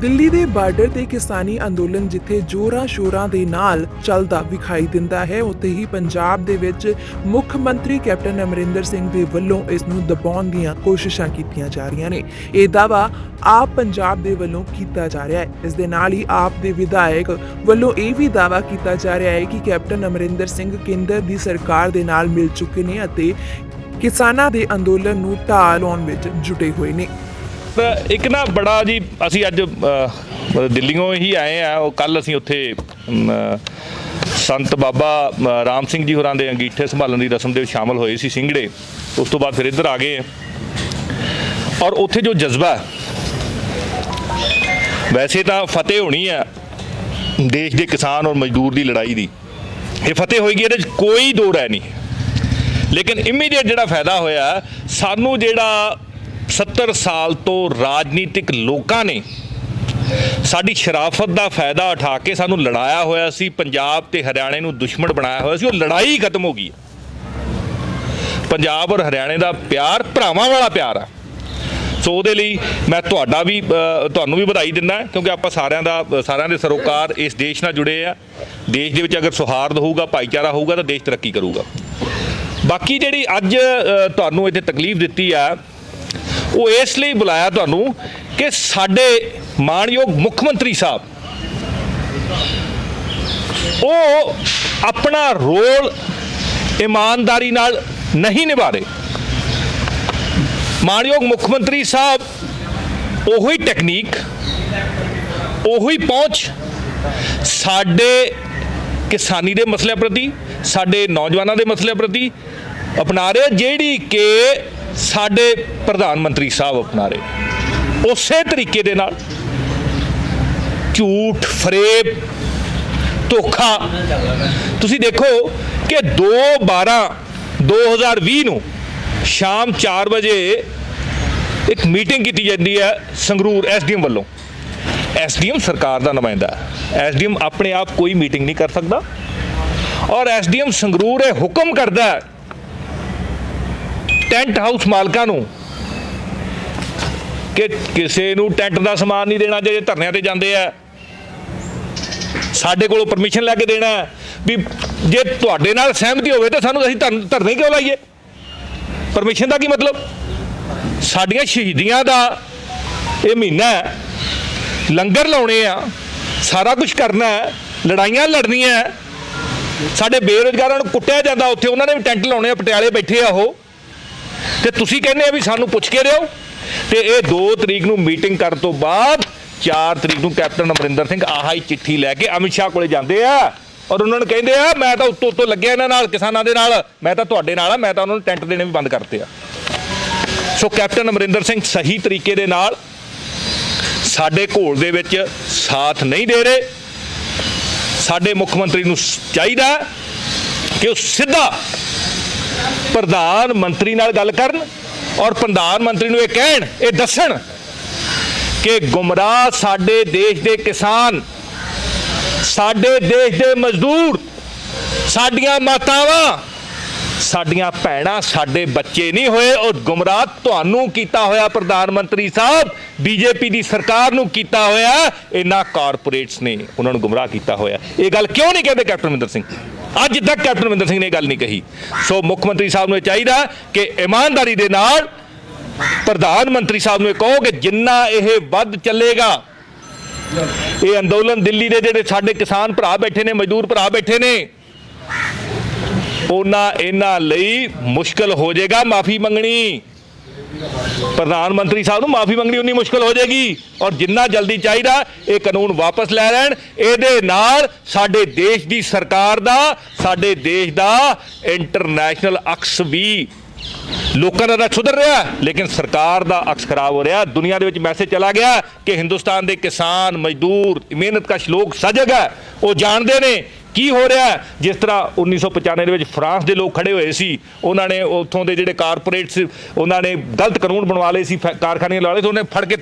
ਦਿੱਲੀ ਦੇ ਬਾਰਡਰ ਤੇ ਕਿਸਾਨੀ ਅੰਦੋਲਨ ਜਿੱਥੇ ਜ਼ੋਰਾਂ ਸ਼ੋਰਾਂ ਦੇ ਨਾਲ ਚੱਲਦਾ ਵਿਖਾਈ ਦਿੰਦਾ ਹੈ, ਉੱਥੇ ਹੀ ਪੰਜਾਬ ਦੇ ਵਿੱਚ ਮੁੱਖ ਮੰਤਰੀ ਕੈਪਟਨ ਅਮਰਿੰਦਰ ਸਿੰਘ ਦੇ ਵੱਲੋਂ ਇਸ ਨੂੰ ਦਬਾਉਣ ਦੀਆਂ ਕੋਸ਼ਿਸ਼ਾਂ ਕੀਤੀਆਂ ਜਾ ਰਹੀਆਂ ਨੇ। ਇਹ ਦਾਅਵਾ ਆਪ ਪੰਜਾਬ ਦੇ ਵੱਲੋਂ ਕੀਤਾ ਜਾ ਰਿਹਾ ਹੈ। ਇਸ ਦੇ ਨਾਲ ਹੀ ਆਪ ਦੇ ਵਿਧਾਇਕ ਵੱਲੋਂ ਇਹ ਵੀ ਦਾਅਵਾ ਕੀਤਾ ਜਾ ਰਿਹਾ ਹੈ ਕਿ ਕੈਪਟਨ ਅਮਰਿੰਦਰ ਸਿੰਘ ਕੇਂਦਰ ਦੀ ਸਰਕਾਰ ਦੇ ਨਾਲ ਮਿਲ ਚੁੱਕੇ ਨੇ ਅਤੇ ਕਿਸਾਨਾਂ ਦੇ ਅੰਦੋਲਨ ਨੂੰ ਢਾਹ ਲਾਉਣ ਵਿੱਚ ਜੁਟੇ ਹੋਏ ਨੇ। ਇੱਕ ਨਾ ਬੜਾ ਜੀ ਅਸੀਂ ਅੱਜ ਦਿੱਲੀੋਂ ਹੀ ਆਏ ਆ। ਉਹ ਕੱਲ ਅਸੀਂ ਉੱਥੇ ਸੰਤ ਬਾਬਾ ਰਾਮ ਸਿੰਘ ਜੀ ਹੋਰਾਂ ਦੇ ਅੰਗੀਠੇ ਸੰਭਾਲਣ ਦੀ ਰਸਮ ਦੇ ਵਿੱਚ ਸ਼ਾਮਲ ਹੋਏ ਸੀ ਸਿੰਘੜੇ। ਉਸ ਤੋਂ ਬਾਅਦ ਫਿਰ ਇੱਧਰ ਆ ਗਏ ਔਰ ਉੱਥੇ ਜੋ ਜਜ਼ਬਾ ਵੈਸੇ ਤਾਂ ਫਤਿਹ ਹੋਣੀ ਆ ਦੇਸ਼ ਦੇ ਕਿਸਾਨ ਔਰ ਮਜ਼ਦੂਰ ਦੀ ਲੜਾਈ ਦੀ, ਇਹ ਫਤਿਹ ਹੋਏਗੀ, ਇਹਦੇ 'ਚ ਕੋਈ ਦੋ ਰਾਏ ਨਹੀਂ। ਲੇਕਿਨ ਇਮੀਡੀਏਟ ਜਿਹੜਾ ਫਾਇਦਾ ਹੋਇਆ ਸਾਨੂੰ, ਜਿਹੜਾ 70 ਸਾਲ ਤੋਂ ਰਾਜਨੀਤਿਕ ਲੋਕਾਂ ਨੇ ਸਾਡੀ ਸ਼ਰਾਫਤ ਦਾ ਫਾਇਦਾ ਉਠਾ ਕੇ ਸਾਨੂੰ ਲੜਾਇਆ ਹੋਇਆ ਸੀ, ਪੰਜਾਬ ਤੇ ਹਰਿਆਣੇ ਨੂੰ ਦੁਸ਼ਮਣ ਬਣਾਇਆ ਹੋਇਆ ਸੀ, ਉਹ ਲੜਾਈ ਖਤਮ ਹੋ ਗਈ। ਪੰਜਾਬ ਔਰ ਹਰਿਆਣੇ ਦਾ ਪਿਆਰ ਭਰਾਵਾਂ ਵਾਲਾ ਪਿਆਰ ਆ। ਸੋ ਉਹਦੇ ਲਈ ਮੈਂ ਤੁਹਾਨੂੰ ਵੀ ਵਧਾਈ ਦਿੰਦਾ, ਕਿਉਂਕਿ ਆਪਾਂ ਸਾਰਿਆਂ ਦੇ ਸਰੋਕਾਰ ਇਸ ਦੇਸ਼ ਨਾਲ ਜੁੜੇ ਆ। ਦੇਸ਼ ਦੇ ਵਿੱਚ ਅਗਰ ਸੌਹਾਰਦ ਹੋਊਗਾ, ਭਾਈਚਾਰਾ ਹੋਊਗਾ ਤਾਂ ਦੇਸ਼ ਤਰੱਕੀ ਕਰੂਗਾ। ਬਾਕੀ ਜਿਹੜੀ ਅੱਜ ਤੁਹਾਨੂੰ ਇੱਥੇ ਤਕਲੀਫ ਦਿੱਤੀ ਆ, ਉਹ ਇਸ ਲਈ ਬੁਲਾਇਆ ਤੁਹਾਨੂੰ ਕਿ ਸਾਡੇ ਮਾਣਯੋਗ ਮੁੱਖ ਮੰਤਰੀ ਸਾਹਿਬ ਉਹ ਆਪਣਾ ਰੋਲ ਇਮਾਨਦਾਰੀ ਨਾਲ ਨਹੀਂ ਨਿਭਾ ਰਹੇ। ਮਾਣਯੋਗ ਮੁੱਖ ਮੰਤਰੀ ਸਾਹਿਬ ਉਹੀ ਟੈਕਨੀਕ, ਉਹੀ ਪਹੁੰਚ ਸਾਡੇ ਕਿਸਾਨੀ ਦੇ ਮਸਲਿਆਂ ਪ੍ਰਤੀ, ਸਾਡੇ ਨੌਜਵਾਨਾਂ ਦੇ ਮਸਲਿਆਂ ਪ੍ਰਤੀ ਅਪਣਾ ਰਹੇ, ਜਿਹੜੀ ਕਿ ਸਾਡੇ ਪ੍ਰਧਾਨ ਮੰਤਰੀ ਸਾਹਿਬ ਅਪਣਾ ਰਹੇ। ਉਸੇ ਤਰੀਕੇ ਦੇ ਨਾਲ ਝੂਠ, ਫਰੇਬ, ਧੋਖਾ। ਤੁਸੀਂ ਦੇਖੋ ਕਿ 2/12/2020 ਨੂੰ ਸ਼ਾਮ 4 ਵਜੇ ਇੱਕ ਮੀਟਿੰਗ ਕੀਤੀ ਜਾਂਦੀ ਹੈ ਸੰਗਰੂਰ ਐਸਡੀਐਮ ਵੱਲੋਂ। ਐਸਡੀਐਮ ਸਰਕਾਰ ਦਾ ਨੁਮਾਇੰਦਾ ਹੈ, ਐਸਡੀਐਮ ਆਪਣੇ ਆਪ ਕੋਈ ਮੀਟਿੰਗ ਨਹੀਂ ਕਰ ਸਕਦਾ ਔਰ ਐਸਡੀਐਮ ਸੰਗਰੂਰ ਇਹ ਹੁਕਮ ਕਰਦਾ ਹੈ ਟੈਂਟ ਹਾਊਸ ਮਾਲਕਾਂ ਨੂੰ ਕਿ ਕਿਸੇ ਨੂੰ ਟੈਂਟ ਦਾ ਸਮਾਨ ਨਹੀਂ ਦੇਣਾ ਜੇ ਧਰਨਿਆਂ ਤੇ ਜਾਂਦੇ ਆ। ਸਾਡੇ ਕੋਲੋਂ ਪਰਮਿਸ਼ਨ ਲੈ ਕੇ ਦੇਣਾ ਵੀ ਜੇ ਤੁਹਾਡੇ ਨਾਲ ਸਹਿਮਤੀ ਹੋਵੇ ਤਾਂ ਸਾਨੂੰ ਅਸੀਂ ਧਰਨੇ ਕਿਉਂ ਲਾਈਏ। ਪਰਮਿਸ਼ਨ ਦਾ ਕੀ ਮਤਲਬ? ਸਾਡੀਆਂ ਸ਼ਹੀਦੀਆਂ ਦਾ ਇਹ ਮਹੀਨਾ ਹੈ, ਲੰਗਰ ਲਾਉਣੇ ਆ, ਸਾਰਾ ਕੁਝ ਕਰਨਾ ਹੈ, ਲੜਾਈਆਂ ਲੜਨੀਆਂ। ਸਾਡੇ ਬੇਰੁਜ਼ਗਾਰਾਂ ਨੂੰ ਕੁੱਟਿਆ ਜਾਂਦਾ, ਉੱਥੇ ਉਹਨਾਂ ਨੇ ਵੀ ਟੈਂਟ ਲਾਉਣੇ ਆ, ਪਟਿਆਲੇ ਬੈਠੇ ਆ ਉਹ, ਤੇ ਤੁਸੀਂ ਕਹਿੰਦੇ ਆ ਵੀ ਸਾਨੂੰ ਪੁੱਛ ਕੇ ਦਿਓ। ਤੇ ਇਹ 2 ਤਰੀਕ ਨੂੰ ਮੀਟਿੰਗ ਕਰਨ ਤੋਂ ਬਾਅਦ 4 ਤਰੀਕ ਨੂੰ ਕੈਪਟਨ ਅਮਰਿੰਦਰ ਸਿੰਘ ਆਹੀ ਚਿੱਠੀ ਲੈ ਕੇ ਅਮਿਤ ਸ਼ਾਹ ਕੋਲੇ ਜਾਂਦੇ ਆ ਔਰ ਉਹਨਾਂ ਨੂੰ ਕਹਿੰਦੇ ਆ ਮੈਂ ਤਾਂ ਉੱਤੋਂ ਲੱਗਿਆ ਇਹਨਾਂ ਨਾਲ, ਕਿਸਾਨਾਂ ਦੇ ਨਾਲ, ਮੈਂ ਤਾਂ ਤੁਹਾਡੇ ਨਾਲ ਆ, ਮੈਂ ਤਾਂ ਉਹਨਾਂ ਨੂੰ ਟੈਂਟ ਦੇਣੇ ਵੀ ਬੰਦ ਕਰਤੇ ਆ। ਸੋ ਕੈਪਟਨ ਅਮਰਿੰਦਰ ਸਿੰਘ ਸਹੀ ਤਰੀਕੇ ਦੇ ਨਾਲ ਸਾਡੇ ਘੋਲ ਦੇ ਵਿੱਚ ਸਾਥ ਨਹੀਂ ਦੇ ਰਹੇ। ਸਾਡੇ ਮੁੱਖ ਮੰਤਰੀ ਨੂੰ ਚਾਹੀਦਾ ਕਿ ਉਹ ਸਿੱਧਾ ਪ੍ਰਧਾਨ ਮੰਤਰੀ ਨਾਲ ਗੱਲ ਕਰਨ ਔਰ ਪ੍ਰਧਾਨ ਮੰਤਰੀ ਨੂੰ ਇਹ ਕਹਿਣ, ਇਹ ਦੱਸਣ ਕਿ ਗੁੰਮਰਾਹ ਸਾਡੇ ਦੇਸ਼ ਦੇ ਕਿਸਾਨ, ਸਾਡੇ ਦੇਸ਼ ਦੇ ਮਜ਼ਦੂਰ, ਸਾਡੀਆਂ ਮਾਤਾਵਾਂ, ਸਾਡੀਆਂ ਭੈਣਾਂ, ਸਾਡੇ ਬੱਚੇ ਨਹੀਂ ਹੋਏ। ਔਰ ਗੁੰਮਰਾਹ ਤੁਹਾਨੂੰ ਕੀਤਾ ਹੋਇਆ ਪ੍ਰਧਾਨ ਮੰਤਰੀ ਸਾਹਿਬ, ਬੀਜੇਪੀ ਦੀ ਸਰਕਾਰ ਨੂੰ ਕੀਤਾ ਹੋਇਆ ਇਹਨਾਂ ਕਾਰਪੋਰੇਟਸ ਨੇ, ਉਹਨਾਂ ਨੂੰ ਗੁੰਮਰਾਹ ਕੀਤਾ ਹੋਇਆ। ਇਹ ਗੱਲ ਕਿਉਂ ਨਹੀਂ ਕਹਿੰਦੇ ਕੈਪਟਨ ਅਮਰਿੰਦਰ ਸਿੰਘ? ਅੱਜ ਤੱਕ ਕੈਪਟਨ ਅਮਰਿੰਦਰ ਸਿੰਘ ਨੇ ਇਹ ਗੱਲ ਨਹੀਂ ਕਹੀ। ਸੋ ਮੁੱਖ ਮੰਤਰੀ ਸਾਹਿਬ ਨੂੰ ਇਹ ਚਾਹੀਦਾ ਕਿ ਇਮਾਨਦਾਰੀ ਦੇ ਨਾਲ ਪ੍ਰਧਾਨ ਮੰਤਰੀ ਸਾਹਿਬ ਨੂੰ ਇਹ ਕਹੋ ਕਿ ਜਿੰਨਾ ਇਹ ਵੱਧ ਚੱਲੇਗਾ, ਇਹ ਅੰਦੋਲਨ ਦਿੱਲੀ ਦੇ ਜਿਹੜੇ ਸਾਡੇ ਕਿਸਾਨ ਭਰਾ ਬੈਠੇ ਨੇ, ਮਜ਼ਦੂਰ ਭਰਾ ਬੈਠੇ ਨੇ, ਉਹਨਾਂ ਇਹਨਾਂ ਲਈ ਮੁਸ਼ਕਲ ਹੋ ਜਾਏਗਾ ਮਾਫੀ ਮੰਗਣੀ। ਪ੍ਰਧਾਨ ਮੰਤਰੀ ਸਾਹਿਬ ਨੂੰ ਮਾਫੀ ਮੰਗਣੀ ਉਨੀ ਮੁਸ਼ਕਲ ਹੋ ਜਾਏਗੀ ਔਰ ਜਿੰਨਾ ਜਲਦੀ ਚਾਹੀਦਾ ਇਹ ਕਾਨੂੰਨ ਵਾਪਸ ਲੈ ਲੈਣ। ਇਹਦੇ ਨਾਲ ਸਾਡੇ ਦੇਸ਼ ਦੀ ਸਰਕਾਰ ਦਾ, ਸਾਡੇ ਦੇਸ਼ ਦਾ ਇੰਟਰਨੈਸ਼ਨਲ ਅਕਸ ਵੀ ਲੋਕਾਂ ਦਾ ਤਾਂ ਸੁਧਰ ਰਿਹਾ, ਲੇਕਿਨ ਸਰਕਾਰ ਦਾ ਅਕਸ ਖਰਾਬ ਹੋ ਰਿਹਾ। ਦੁਨੀਆ ਦੇ ਵਿੱਚ ਮੈਸੇਜ ਚਲਾ ਗਿਆ ਕਿ ਹਿੰਦੁਸਤਾਨ ਦੇ ਕਿਸਾਨ, ਮਜ਼ਦੂਰ, ਮਿਹਨਤਕਸ਼ ਲੋਕ ਸਜਗ ਹੈ, ਉਹ ਜਾਣਦੇ ਨੇ ਕੀ ਹੋ ਰਿਹਾ। ਜਿਸ ਤਰ੍ਹਾਂ 1995 ਦੇ ਵਿੱਚ ਫਰਾਂਸ ਦੇ ਲੋਕ ਖੜੇ ਹੋਏ ਸੀ, ਉਹਨਾਂ ਨੇ ਉੱਥੋਂ ਦੇ ਜਿਹੜੇ ਕਾਰਪੋਰੇਟਸ, ਉਹਨਾਂ ਨੇ ਗਲਤ ਕਾਨੂੰਨ ਬਣਵਾ ਲਏ ਸੀ, ਕਾਰਖਾਨੇ ਲਾ ਲਏ ਸੀ, ਉਹਨੇ ਫੜ ਕੇ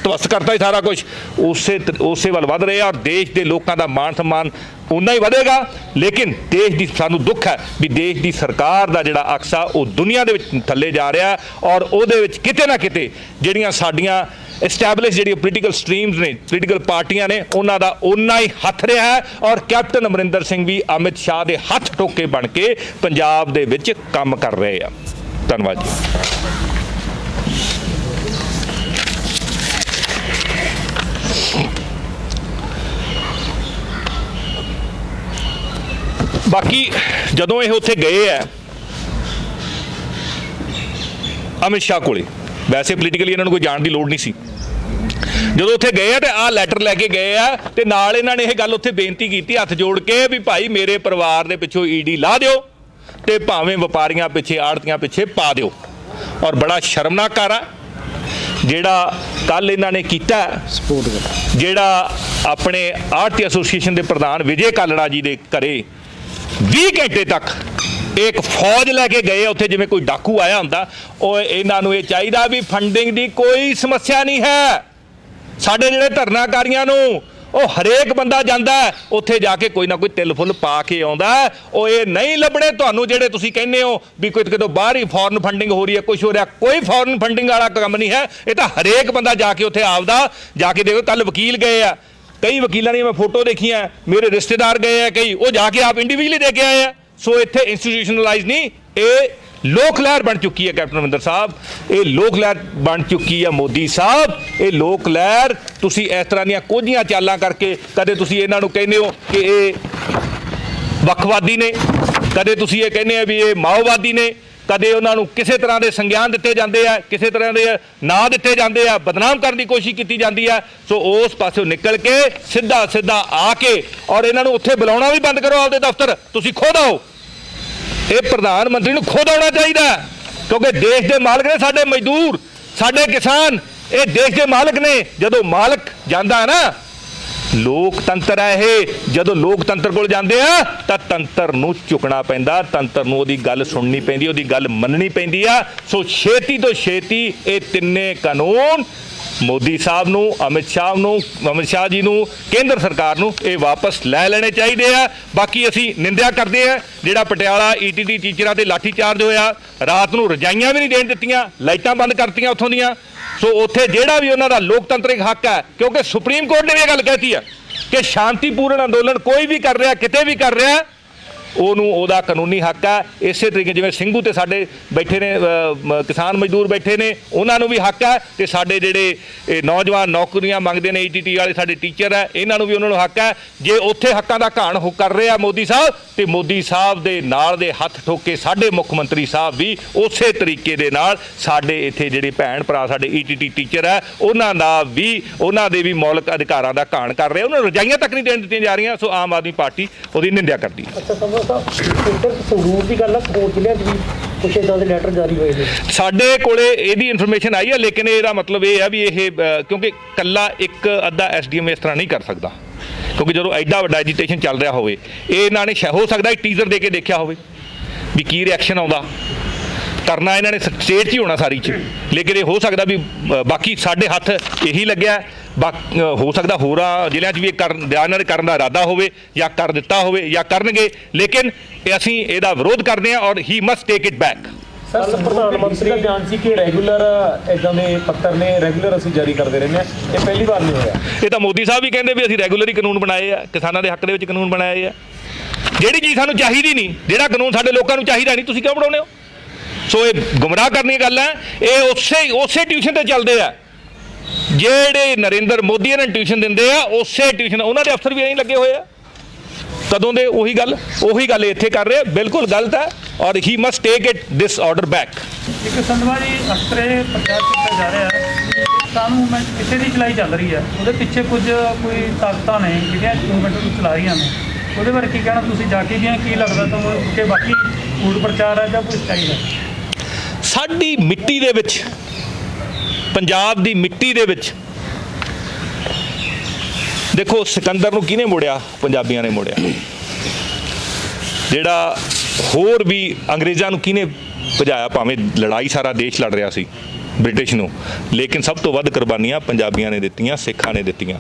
ਧਵਸ ਕਰਤਾ ਹੀ ਸਾਰਾ ਕੁਝ। ਉਸੇ ਵੱਲ ਵੱਧ ਰਹੇ ਆ ਔਰ ਦੇਸ਼ ਦੇ ਲੋਕਾਂ ਦਾ ਮਾਣ ਸਨਮਾਨ ਉਨਾ ਹੀ ਵਧੇਗਾ। ਲੇਕਿਨ ਦੇਸ਼ ਦੀ ਸਾਨੂੰ ਦੁੱਖ ਹੈ ਵੀ ਦੇਸ਼ ਦੀ ਸਰਕਾਰ ਦਾ ਜਿਹੜਾ ਅਕਸ ਆ ਉਹ ਦੁਨੀਆ ਦੇ ਵਿੱਚ ਥੱਲੇ ਜਾ ਰਿਹਾ ਔਰ ਉਹਦੇ ਵਿੱਚ ਕਿਤੇ ਨਾ ਕਿਤੇ ਜਿਹੜੀਆਂ ਸਾਡੀਆਂ ਐਸਟੈਬਲਿਸ਼ ਜਿਹੜੀ ਪੋਲੀਟੀਕਲ ਸਟਰੀਮਸ ਨੇ, ਪੋਲੀਟੀਕਲ ਪਾਰਟੀਆਂ ਨੇ, ਉਹਨਾਂ ਦਾ ਓਨਾ ਹੀ ਹੱਥ ਰਿਹਾ ਹੈ ਔਰ ਕੈਪਟਨ ਅਮਰਿੰਦਰ ਸਿੰਘ ਵੀ ਅਮਿਤ ਸ਼ਾਹ ਦੇ ਹੱਥ ਟੋਕੇ ਬਣ ਕੇ ਪੰਜਾਬ ਦੇ ਵਿੱਚ ਕੰਮ ਕਰ ਰਹੇ ਆ। ਧੰਨਵਾਦ ਜੀ। ਬਾਕੀ ਜਦੋਂ ਇਹ ਉੱਥੇ ਗਏ ਆ ਅਮਿਤ ਸ਼ਾਹ ਕੋਲੇ, ਵੈਸੇ ਪੋਲੀਟੀਕਲੀ ਇਹਨਾਂ ਨੂੰ ਕੋਈ ਜਾਣ ਦੀ ਲੋੜ ਨਹੀਂ ਸੀ, ਜਦੋਂ ਉੱਥੇ ਗਏ ਆ ਤੇ ਆਹ ਲੈਟਰ ਲੈ ਕੇ ਗਏ ਆ ਤੇ ਨਾਲ ਇਹਨਾਂ ਨੇ ਇਹ ਗੱਲ ਉੱਥੇ ਬੇਨਤੀ ਕੀਤੀ ਹੱਥ ਜੋੜ ਕੇ ਵੀ ਭਾਈ ਮੇਰੇ ਪਰਿਵਾਰ ਦੇ ਪਿੱਛੋਂ ਈਡੀ ਲਾ ਦਿਓ ਤੇ ਭਾਵੇਂ ਵਪਾਰੀਆਂ ਪਿੱਛੇ, ਆੜਤੀਆਂ ਪਿੱਛੇ ਪਾ ਦਿਓ। ਔਰ ਬੜਾ ਸ਼ਰਮਨਾਕ ਕਾਰਾ ਜਿਹੜਾ ਕੱਲ ਇਹਨਾਂ ਨੇ ਕੀਤਾ, ਜਿਹੜਾ ਆਪਣੇ ਆੜਤੀ ਐਸੋਸੀਏਸ਼ਨ ਦੇ ਪ੍ਰਧਾਨ ਵਿਜੇ ਕਾਲੜਾ ਜੀ ਦੇ ਘਰੇ 20 ਘੰਟੇ ਤੱਕ ਇੱਕ ਫੌਜ ਲੈ ਕੇ ਗਏ ਉੱਥੇ ਜਿਵੇਂ ਕੋਈ ਡਾਕੂ ਆਇਆ ਹੁੰਦਾ। ਉਹ ਇਹਨਾਂ ਨੂੰ ਇਹ ਚਾਹੀਦਾ ਵੀ ਫੰਡਿੰਗ ਦੀ ਕੋਈ ਸਮੱਸਿਆ ਨਹੀਂ ਹੈ। ਸਾਡੇ ਜਿਹੜੇ ਧਰਨਾਕਾਰੀਆਂ ਨੂੰ ਉਹ ਹਰੇਕ ਬੰਦਾ ਜਾਂਦਾ ਉੱਥੇ ਜਾ ਕੇ ਕੋਈ ਨਾ ਕੋਈ ਤਿਲ ਫੁੱਲ ਪਾ ਕੇ ਆਉਂਦਾ। ਉਹ ਇਹ ਨਹੀਂ ਲੱਭਣੇ ਤੁਹਾਨੂੰ ਜਿਹੜੇ ਤੁਸੀਂ ਕਹਿੰਦੇ ਹੋ ਵੀ ਕੋਈ ਕਿਤੋਂ ਬਾਹਰ ਹੀ ਫੋਰਨ ਫੰਡਿੰਗ ਹੋ ਰਹੀ ਹੈ, ਕੁਛ ਹੋ ਰਿਹਾ, ਕੋਈ ਫੋਰਨ ਫੰਡਿੰਗ ਵਾਲਾ ਕੰਮ ਨਹੀਂ ਹੈ। ਇਹ ਤਾਂ ਹਰੇਕ ਬੰਦਾ ਜਾ ਕੇ ਉੱਥੇ ਆਪਦਾ ਜਾ ਕੇ ਦੇਖੋ। ਕੱਲ ਵਕੀਲ ਗਏ ਆ, ਕਈ ਵਕੀਲਾਂ ਦੀਆਂ ਮੈਂ ਫੋਟੋ ਦੇਖੀਆਂ, ਮੇਰੇ ਰਿਸ਼ਤੇਦਾਰ ਗਏ ਆ ਕਈ, ਉਹ ਜਾ ਕੇ ਆਪ ਇੰਡੀਵਿਜੂਅਲੀ ਦੇ ਕੇ ਆਏ ਆ। ਸੋ ਇੱਥੇ ਇੰਸਟੀਟਿਊਸ਼ਨਲਾਈਜ਼ ਨਹੀਂ, ਇਹ ਲੋਕ ਲਹਿਰ ਬਣ ਚੁੱਕੀ ਹੈ ਕੈਪਟਨ ਅਮਰਿੰਦਰ ਸਾਹਿਬ, ਇਹ ਲੋਕ ਲਹਿਰ ਬਣ ਚੁੱਕੀ ਹੈ ਮੋਦੀ ਸਾਹਿਬ। ਇਹ ਲੋਕ ਲਹਿਰ ਤੁਸੀਂ ਇਸ ਤਰ੍ਹਾਂ ਦੀਆਂ ਕੋਝੀਆਂ ਚਾਲਾਂ ਕਰਕੇ, ਕਦੇ ਤੁਸੀਂ ਇਹਨਾਂ ਨੂੰ ਕਹਿੰਦੇ ਹੋ ਕਿ ਇਹ ਵੱਖਵਾਦੀ ਨੇ, ਕਦੇ ਤੁਸੀਂ ਇਹ ਕਹਿੰਦੇ ਆ ਵੀ ਇਹ ਮਾਓਵਾਦੀ ਨੇ, ਕਦੇ ਉਹਨਾਂ ਨੂੰ ਕਿਸੇ ਤਰ੍ਹਾਂ ਦੇ ਸੰਗਿਆਨ ਦਿੱਤੇ ਜਾਂਦੇ ਆ, ਕਿਸੇ ਤਰ੍ਹਾਂ ਦੇ ਨਾਂ ਦਿੱਤੇ ਜਾਂਦੇ ਆ, ਬਦਨਾਮ ਕਰਨ ਦੀ ਕੋਸ਼ਿਸ਼ ਕੀਤੀ ਜਾਂਦੀ ਆ। ਸੋ ਉਸ ਪਾਸਿਓਂ ਨਿਕਲ ਕੇ ਸਿੱਧਾ ਆ ਕੇ ਔਰ ਇਹਨਾਂ ਨੂੰ ਉੱਥੇ ਬੁਲਾਉਣਾ ਵੀ ਬੰਦ ਕਰੋ ਆਪਦੇ ਦਫ਼ਤਰ, ਤੁਸੀਂ ਖੁਦ ਆਓ। ਇਹ ਪ੍ਰਧਾਨ ਮੰਤਰੀ ਨੂੰ ਖੁਦ ਆਉਣਾ ਚਾਹੀਦਾ ਕਿਉਂਕਿ ਦੇਸ਼ ਦੇ ਮਾਲਕ ਨੇ ਸਾਡੇ ਮਜ਼ਦੂਰ, ਸਾਡੇ ਕਿਸਾਨ, ਇਹ ਦੇਸ਼ ਦੇ ਮਾਲਕ ਨੇ। ਜਦੋਂ ਮਾਲਕ ਜਾਂਦਾ ਹੈ ਨਾ, ਲੋਕਤੰਤਰ ਹੈ ਇਹ, ਜਦੋਂ ਲੋਕਤੰਤਰ ਕੋਲ ਜਾਂਦੇ ਆ ਤਾਂ ਤੰਤਰ ਨੂੰ ਝੁਕਣਾ ਪੈਂਦਾ, ਤੰਤਰ ਨੂੰ ਉਹਦੀ ਗੱਲ ਸੁਣਨੀ ਪੈਂਦੀ, ਉਹਦੀ ਗੱਲ ਮੰਨਣੀ ਪੈਂਦੀ ਆ। ਸੋ ਛੇਤੀ ਤੋਂ ਛੇਤੀ ਇਹ ਤਿੰਨੇ ਕਾਨੂੰਨ ਮੋਦੀ ਸਾਹਿਬ ਨੂੰ, ਅਮਿਤ ਸ਼ਾਹ ਜੀ ਨੂੰ, ਕੇਂਦਰ ਸਰਕਾਰ ਨੂੰ ਇਹ ਵਾਪਸ ਲੈ ਲੈਣੇ ਚਾਹੀਦੇ ਆ। ਬਾਕੀ ਅਸੀਂ ਨਿੰਦਿਆ ਕਰਦੇ ਆ ਜਿਹੜਾ ਪਟਿਆਲਾ ETT ਟੀਚਰਾਂ ਤੇ ਲਾਠੀ ਚਾਰਜ ਹੋਇਆ, ਰਾਤ ਨੂੰ ਰਜਾਈਆਂ ਵੀ ਨਹੀਂ ਦੇਣ ਦਿੱਤੀਆਂ, ਲਾਈਟਾਂ ਬੰਦ ਕਰਤੀਆਂ ਉੱਥੋਂ ਦੀਆਂ। ਸੋ ਉੱਥੇ ਜਿਹੜਾ ਵੀ ਉਹਨਾਂ ਦਾ ਲੋਕਤੰਤਰਿਕ ਹੱਕ ਹੈ, ਕਿਉਂਕਿ ਸੁਪਰੀਮ ਕੋਰਟ ਨੇ ਵੀ ਇਹ ਗੱਲ ਕਹਿਤੀ ਹੈ ਕਿ ਸ਼ਾਂਤੀਪੂਰਨ ਅੰਦੋਲਨ ਕੋਈ ਵੀ ਕਰ ਰਿਹਾ, ਕਿਤੇ ਵੀ ਕਰ ਰਿਹਾ, ਉਹਨੂੰ ਉਹਦਾ ਕਾਨੂੰਨੀ ਹੱਕ ਹੈ। ਇਸੇ ਤਰੀਕੇ ਜਿਵੇਂ ਸਿੰਘੂ ਤੇ ਸਾਡੇ ਬੈਠੇ ਨੇ ਕਿਸਾਨ ਮਜ਼ਦੂਰ ਬੈਠੇ ਨੇ, ਉਹਨਾਂ ਨੂੰ ਵੀ ਹੱਕ ਹੈ। ਤੇ ਸਾਡੇ ਜਿਹੜੇ ਨੌਜਵਾਨ ਨੌਕਰੀਆਂ ਮੰਗਦੇ ਨੇ ETT ਵਾਲੇ ਸਾਡੇ ਟੀਚਰ ਹੈ, ਇਹਨਾਂ ਨੂੰ ਵੀ ਉਹਨਾਂ ਨੂੰ ਹੱਕ ਹੈ। ਜੇ ਉੱਥੇ ਹੱਕਾਂ ਦਾ ਘਾਣ ਕਰ ਰਹੇ ਆ ਮੋਦੀ ਸਾਹਿਬ, ਤੇ ਮੋਦੀ ਸਾਹਿਬ ਦੇ ਨਾਲ ਦੇ ਹੱਥ ਠੋਕੇ ਸਾਡੇ ਮੁੱਖ ਮੰਤਰੀ ਸਾਹਿਬ ਵੀ ਉਸੇ ਤਰੀਕੇ ਦੇ ਨਾਲ ਸਾਡੇ ਇੱਥੇ ਜਿਹੜੇ ਭੈਣ ਭਰਾ ਸਾਡੇ ETT ਟੀਚਰ ਹੈ, ਉਹਨਾਂ ਦੇ ਵੀ ਮੌਲਿਕ ਅਧਿਕਾਰਾਂ ਦਾ ਘਾਣ ਕਰ ਰਹੇ, ਉਹਨਾਂ ਨੂੰ ਰਜਾਈਆਂ ਤੱਕ ਨਹੀਂ ਦੇਣ ਦਿੱਤੀਆਂ ਜਾ ਰਹੀਆਂ। ਸੋ ਆਮ ਆਦਮੀ ਪਾਰਟੀ ਉਹਦੀ ਨਿੰਦਿਆ ਕਰਦੀ ਹੈ। ਸੰਗਰੂਰ ਦੀ ਗੱਲ ਆ, ਹੋਰ ਜ਼ਿਲ੍ਹਿਆਂ 'ਚ ਵੀ ਕੁਛ ਇੱਦਾਂ ਦੇ ਲੈਟਰ ਜਾਰੀ ਹੋਏ ਨੇ ਸਾਡੇ ਕੋਲੇ, ਇਹਦੀ ਇਨਫੋਰਮੇਸ਼ਨ ਆਈ ਹੈ। ਲੇਕਿਨ ਇਹਦਾ ਮਤਲਬ ਇਹ ਆ ਵੀ ਇਹ ਕਿਉਂਕਿ ਕੱਲਾ ਇੱਕ ਅੱਧਾ SDM ਇਸ ਤਰ੍ਹਾਂ ਨਹੀਂ ਕਰ ਸਕਦਾ, ਕਿਉਂਕਿ ਜਦੋਂ ਐਡਾ ਵੱਡਾ ਐਜੀਟੇਸ਼ਨ ਚੱਲ ਰਿਹਾ ਹੋਵੇ, ਇਹ ਇਹਨਾਂ ਨੇ ਹੋ ਸਕਦਾ ਇੱਕ ਟੀਜ਼ਰ ਦੇ ਕੇ ਦੇਖਿਆ ਹੋਵੇ ਵੀ ਕੀ ਰਿਐਕਸ਼ਨ ਆਉਂਦਾ। ਕਰਨਾ ਇਹਨਾਂ ਨੇ ਸਟੇਟ 'ਚ ਹੀ ਹੋਣਾ ਸਾਰੀ 'ਚ, ਲੇਕਿਨ ਇਹ ਹੋ ਸਕਦਾ ਵੀ ਬਾਕੀ ਸਾਡੇ ਹੱਥ ਇਹੀ ਲੱਗਿਆ। ਹੋ ਸਕਦਾ ਹੋਰਾਂ ਜ਼ਿਲ੍ਹਿਆਂ 'ਚ ਵੀ ਇਹਨਾਂ ਦੇ ਕਰਨ ਦਾ ਇਰਾਦਾ ਹੋਵੇ ਜਾਂ ਕਰ ਦਿੱਤਾ ਹੋਵੇ ਜਾਂ ਕਰਨਗੇ, ਲੇਕਿਨ ਅਸੀਂ ਇਹਦਾ ਵਿਰੋਧ ਕਰਦੇ ਹਾਂ ਔਰ he must take it back. Sir, ਪ੍ਰਧਾਨ ਮੰਤਰੀ ਦਾ ਬਿਆਨ ਸੀ ਕਿ ਰੈਗੂਲਰ ਇੱਦਾਂ ਦੇ ਪੱਤਰ ਨੇ, ਰੈਗੂਲਰ ਅਸੀਂ ਜਾਰੀ ਕਰਦੇ ਰਹਿੰਦੇ ਹਾਂ, ਇਹ ਪਹਿਲੀ ਵਾਰ ਨਹੀਂ ਹੋਇਆ। ਇਹ ਤਾਂ ਮੋਦੀ ਸਾਹਿਬ ਵੀ ਕਹਿੰਦੇ ਵੀ ਅਸੀਂ ਰੈਗੂਲਰ ਹੀ ਕਾਨੂੰਨ ਬਣਾਏ ਆ, ਕਿਸਾਨਾਂ ਦੇ ਹੱਕ ਦੇ ਵਿੱਚ ਕਾਨੂੰਨ ਬਣਾਏ ਆ। ਜਿਹੜੀ ਚੀਜ਼ ਸਾਨੂੰ ਚਾਹੀਦੀ ਨਹੀਂ, ਜਿਹੜਾ ਕਾਨੂੰਨ ਸਾਡੇ ਲੋਕਾਂ ਨੂੰ ਚਾਹੀਦਾ ਨਹੀਂ, ਤੁਸੀਂ ਕਿਉਂ ਬਣਾਉਂਦੇ ਹੋ? ਸੋ ਇਹ ਗੁੰਮਰਾਹ ਕਰਨ ਦੀ ਗੱਲ ਹੈ। ਇਹ ਉਸੇ ਟਿਊਸ਼ਨ ਤੇ ਚੱਲਦੇ ਆ ਜਿਹੜੇ ਨਰਿੰਦਰ ਮੋਦੀ ਨੇ ਟਿਊਸ਼ਨ ਦਿੰਦੇ ਆ, ਉਸੇ ਟਿਊਸ਼ਨ ਉਹਨਾਂ ਦੇ ਅਫਸਰ ਵੀ ਐਂ ਲੱਗੇ ਹੋਏ ਆ ਕਦੋਂ ਦੇ। ਉਹੀ ਗੱਲ ਇੱਥੇ ਕਰ ਰਹੇ, ਬਿਲਕੁਲ ਗਲਤ ਹੈ ਔਰ he must take it this order back. ਇੱਕ ਸੰਧਵਾ ਜੀ ਅਸਤਰੇ ਪ੍ਰਚਾਰ ਕੀਤਾ ਜਾ ਰਿਹਾ ਹੈ, ਕਾਨੂੰਨ ਮੂਵਮੈਂਟ ਕਿਸੇ ਦੀ ਚਲਾਈ ਚੱਲ ਰਹੀ ਹੈ, ਉਹਦੇ ਪਿੱਛੇ ਕੋਈ ਤਾਕਤਾਂ ਨੇ ਜਿਹੜੀਆਂ ਮੂਵਮੈਂਟ ਨੂੰ ਚਲਾ ਰਹੀਆਂ ਨੇ, ਉਹਦੇ ਬਾਰੇ ਕੀ ਕਹਿਣਾ ਤੁਸੀਂ? ਜਾ ਕੇ ਦੀਆਂ ਕੀ ਲੱਗਦਾ ਤੁਹਾਨੂੰ ਕਿ ਬਾਕੀ ਝੂਠ ਪ੍ਰਚਾਰ ਹੈ ਜਾਂ ਕੋਈ ਸਟਾਈਲ ਹੈ? ਸਾਡੀ ਮਿੱਟੀ ਦੇ ਵਿੱਚ, ਪੰਜਾਬ ਦੀ ਮਿੱਟੀ ਦੇ ਵਿੱਚ ਦੇਖੋ ਸਿਕੰਦਰ ਨੂੰ ਕਿਹਨੇ ਮੋੜਿਆ? ਪੰਜਾਬੀਆਂ ਨੇ ਮੋੜਿਆ। ਜਿਹੜਾ ਹੋਰ ਵੀ ਅੰਗਰੇਜ਼ਾਂ ਨੂੰ ਕਿਹਨੇ ਭਜਾਇਆ? ਭਾਵੇਂ ਲੜਾਈ ਸਾਰਾ ਦੇਸ਼ ਲੜ ਰਿਹਾ ਸੀ ਬ੍ਰਿਟਿਸ਼ ਨੂੰ, ਲੇਕਿਨ ਸਭ ਤੋਂ ਵੱਧ ਕੁਰਬਾਨੀਆਂ ਪੰਜਾਬੀਆਂ ਨੇ ਦਿੱਤੀਆਂ, ਸਿੱਖਾਂ ਨੇ ਦਿੱਤੀਆਂ।